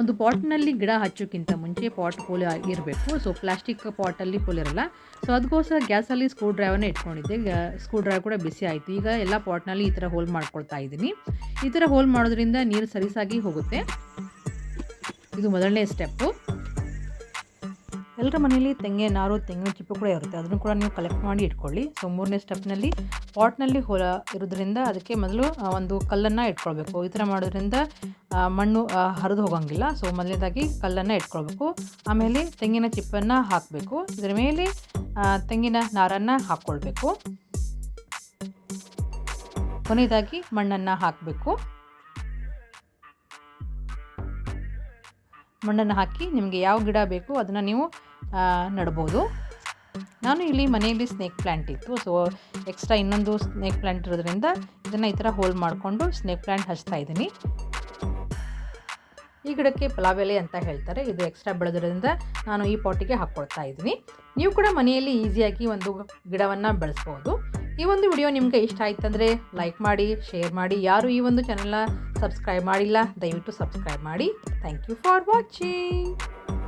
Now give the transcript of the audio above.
ಒಂದು ಪಾಟ್ನಲ್ಲಿ ಗಿಡ ಹಚ್ಚೋಕ್ಕಿಂತ ಮುಂಚೆ ಪಾಟ್ ಫುಲ್ ಇರಬೇಕು. ಸೊ ಪ್ಲಾಸ್ಟಿಕ್ ಪಾಟಲ್ಲಿ ಫುಲ್ ಇರಲ್ಲ. ಸೊ ಅದಕ್ಕೋಸ್ಕರ ಗ್ಯಾಸಲ್ಲಿ ಸ್ಕ್ರೂ ಡ್ರೈವರ್ನ ಇಟ್ಕೊಂಡಿದ್ದೆ. ಸ್ಕ್ರೂ ಡ್ರೈವರ್ ಕೂಡ ಬಿಸಿ ಆಯಿತು. ಈಗ ಎಲ್ಲ ಪಾಟ್ನಲ್ಲಿ ಈ ಥರ ಹೋಲ್ ಮಾಡ್ಕೊಳ್ತಾ ಇದ್ದೀನಿ. ಈ ಥರ ಹೋಲ್ ಮಾಡೋದ್ರಿಂದ ನೀರು ಸಲೀಸಾಗಿ ಹೋಗುತ್ತೆ. ಇದು ಮೊದಲನೇ ಸ್ಟೆಪ್ಪು. ಎಲ್ಲರ ಮನೆಯಲ್ಲಿ ತೆಂಗಿನ ನಾರು, ತೆಂಗಿನ ಚಿಪ್ಪು ಕೂಡ ಇರುತ್ತೆ. ಅದನ್ನು ಕೂಡ ನೀವು ಕಲೆಕ್ಟ್ ಮಾಡಿ ಇಟ್ಕೊಳ್ಳಿ. ಸೊ ಮೂರನೇ ಸ್ಟೆಪ್ನಲ್ಲಿ ಪಾಟ್ನಲ್ಲಿ ಹೋಲ ಇರೋದ್ರಿಂದ ಅದಕ್ಕೆ ಮೊದಲು ಒಂದು ಕಲ್ಲನ್ನು ಇಟ್ಕೊಳ್ಬೇಕು. ಈ ಥರ ಮಾಡೋದ್ರಿಂದ ಮಣ್ಣು ಹರಿದು ಹೋಗೋಂಗಿಲ್ಲ. ಸೊ ಮೊದಲನೇದಾಗಿ ಕಲ್ಲನ್ನು ಇಟ್ಕೊಳ್ಬೇಕು. ಆಮೇಲೆ ತೆಂಗಿನ ಚಿಪ್ಪನ್ನು ಹಾಕಬೇಕು. ಇದರ ಮೇಲೆ ತೆಂಗಿನ ನಾರನ್ನು ಹಾಕ್ಕೊಳ್ಬೇಕು. ಕೊನೆಯದಾಗಿ ಮಣ್ಣನ್ನು ಹಾಕಬೇಕು. ಮಣ್ಣನ್ನು ಹಾಕಿ ನಿಮಗೆ ಯಾವ ಗಿಡ ಬೇಕು ಅದನ್ನು ನೀವು ನೆಡ್ಬೋದು. ನಾನು ಇಲ್ಲಿ ಮನೆಯಲ್ಲಿ ಸ್ನೇಕ್ ಪ್ಲ್ಯಾಂಟ್ ಇತ್ತು. ಸೊ ಎಕ್ಸ್ಟ್ರಾ ಇನ್ನೊಂದು ಸ್ನೇಕ್ ಪ್ಲ್ಯಾಂಟ್ ಇರೋದ್ರಿಂದ ಇದನ್ನು ಈ ಥರ ಹೋಲ್ ಮಾಡಿಕೊಂಡು ಸ್ನೇಕ್ ಪ್ಲ್ಯಾಂಟ್ ಹಚ್ತಾ ಇದ್ದೀನಿ. ಈ ಗಿಡಕ್ಕೆ ಪಲಾವ್ ಎಲೆ ಅಂತ ಹೇಳ್ತಾರೆ. ಇದು ಎಕ್ಸ್ಟ್ರಾ ಬೆಳೆದ್ರಿಂದ ನಾನು ಈ ಪಾಟಿಗೆ ಹಾಕ್ಕೊಳ್ತಾ ಇದ್ದೀನಿ. ನೀವು ಕೂಡ ಮನೆಯಲ್ಲಿ ಈಸಿಯಾಗಿ ಒಂದು ಗಿಡವನ್ನು ಬೆಳೆಸ್ಬೋದು. ಈ ಒಂದು ವಿಡಿಯೋ ನಿಮಗೆ ಇಷ್ಟ ಆಯ್ತಂದರೆ ಲೈಕ್ ಮಾಡಿ, ಶೇರ್ ಮಾಡಿ. ಯಾರು ಈ ಒಂದು ಚಾನಲ್ನ ಸಬ್ಸ್ಕ್ರೈಬ್ ಮಾಡಿಲ್ಲ ದಯವಿಟ್ಟು ಸಬ್ಸ್ಕ್ರೈಬ್ ಮಾಡಿ. Thank you for watching.